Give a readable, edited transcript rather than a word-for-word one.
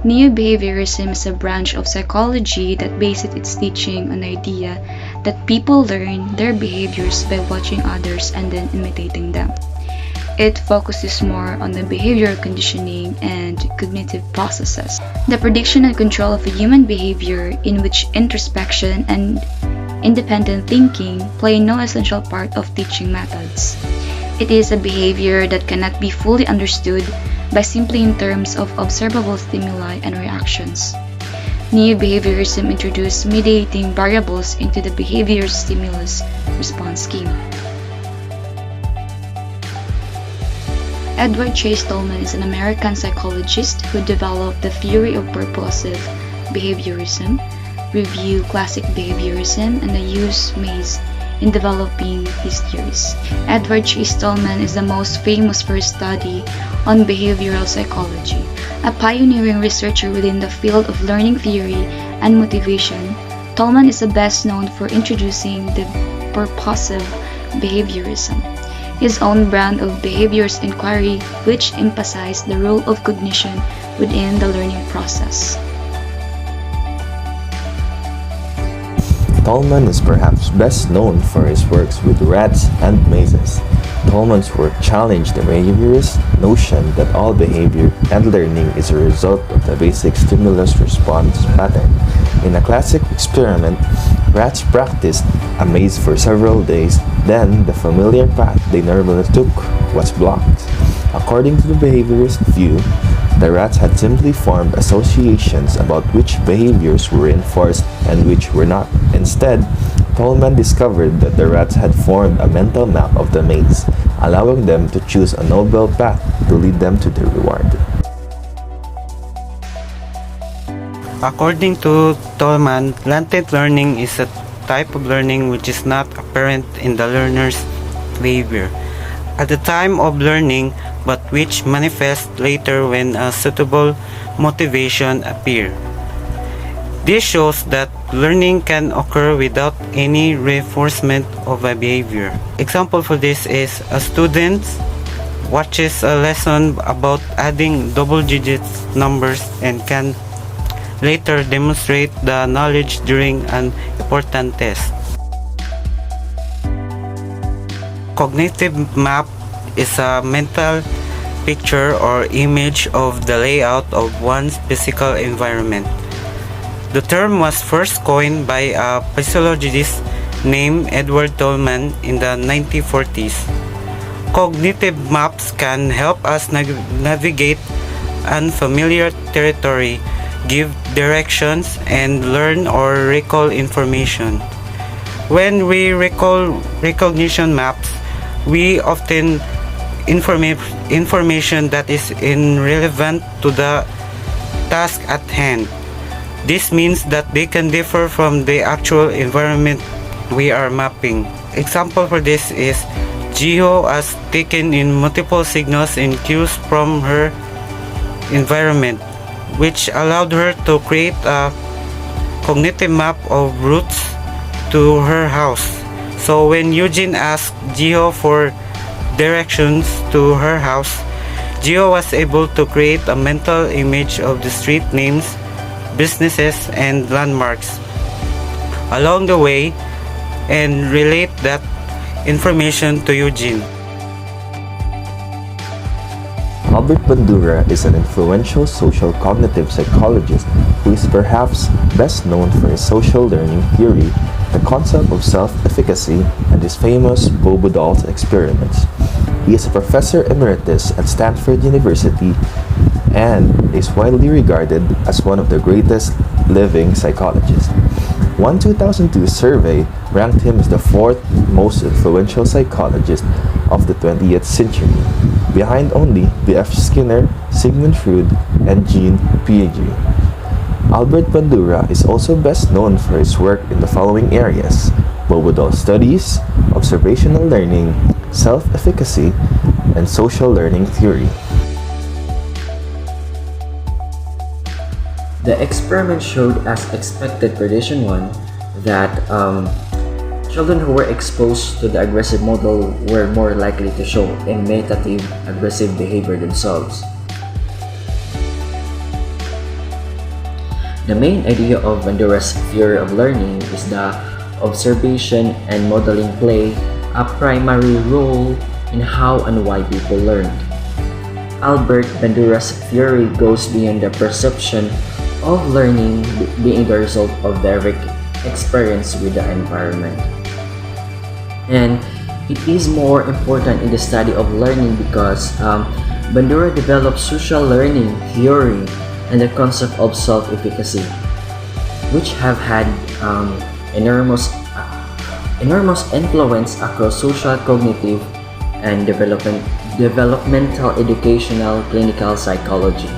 NeoBehaviorism is a branch of psychology that bases its teaching on the idea that people learn their behaviors by watching others and then imitating them. It focuses more on the behavioral conditioning and cognitive processes, the prediction and control of a human behavior in which introspection and independent thinking play no essential part of teaching methods. It is a behavior that cannot be fully understood by simply in terms of observable stimuli and reactions. Neo-behaviorism introduced mediating variables into the behavior stimulus response scheme. Edward Chase Tolman is an American psychologist who developed the theory of purposive behaviorism, reviewed classic behaviorism, and the use Mays in developing these theories. Edward Chase Tolman is the most famous for his study on behavioral psychology. A pioneering researcher within the field of learning theory and motivation, Tolman is best known for introducing the purposive behaviorism, his own brand of behaviors inquiry which emphasized the role of cognition within the learning process. Tolman is perhaps best known for his works with rats and mazes. Tolman's work challenged the behaviorist notion that all behavior and learning is a result of the basic stimulus-response pattern. In a classic experiment, rats practiced a maze for several days, then the familiar path they normally took was blocked. According to the behaviorist view, the rats had simply formed associations about which behaviors were enforced and which were not. Instead, Tolman discovered that the rats had formed a mental map of the maze, allowing them to choose a noble path to lead them to the reward. According to Tolman, latent learning is a type of learning which is not apparent in the learner's behavior at the time of learning, but which manifests later when a suitable motivation appears. This shows that learning can occur without any reinforcement of a behavior. Example for this is a student watches a lesson about adding double-digit numbers and can later demonstrate the knowledge during an important test. Cognitive map is a mental picture or image of the layout of one's physical environment. The term was first coined by a physiologist named Edward Tolman in the 1940s. Cognitive maps can help us navigate unfamiliar territory, give directions, and learn or recall information. When we recall recognition maps, we often information that is irrelevant to the task at hand. This means that they can differ from the actual environment we are mapping. Example for this is Jiho has taken in multiple signals and cues from her environment, which allowed her to create a cognitive map of routes to her house. So when Eugene asked Jiho for directions to her house, Jiho was able to create a mental image of the street names, businesses, and landmarks along the way and relate that information to Eugene. Albert Bandura is an influential social cognitive psychologist who is perhaps best known for his social learning theory, the concept of self-efficacy, and his famous Bobo dolls experiments. He is a professor emeritus at Stanford University and is widely regarded as one of the greatest living psychologists. One 2002 survey ranked him as the fourth most influential psychologist of the 20th century, behind only B.F. Skinner, Sigmund Freud, and Jean Piaget. Albert Bandura is also best known for his work in the following areas: Bobo doll studies, observational learning, self-efficacy, and social learning theory. The experiment showed, as expected for Edition 1, that children who were exposed to the aggressive model were more likely to show imitative aggressive behavior themselves. The main idea of Bandura's theory of learning is that observation and modeling play a primary role in how and why people learn. Albert Bandura's theory goes beyond the perception of learning being the result of direct experience with the environment. And it is more important in the study of learning because Bandura developed social learning theory and the concept of self-efficacy, which have had enormous influence across social, cognitive, and developmental educational clinical psychology.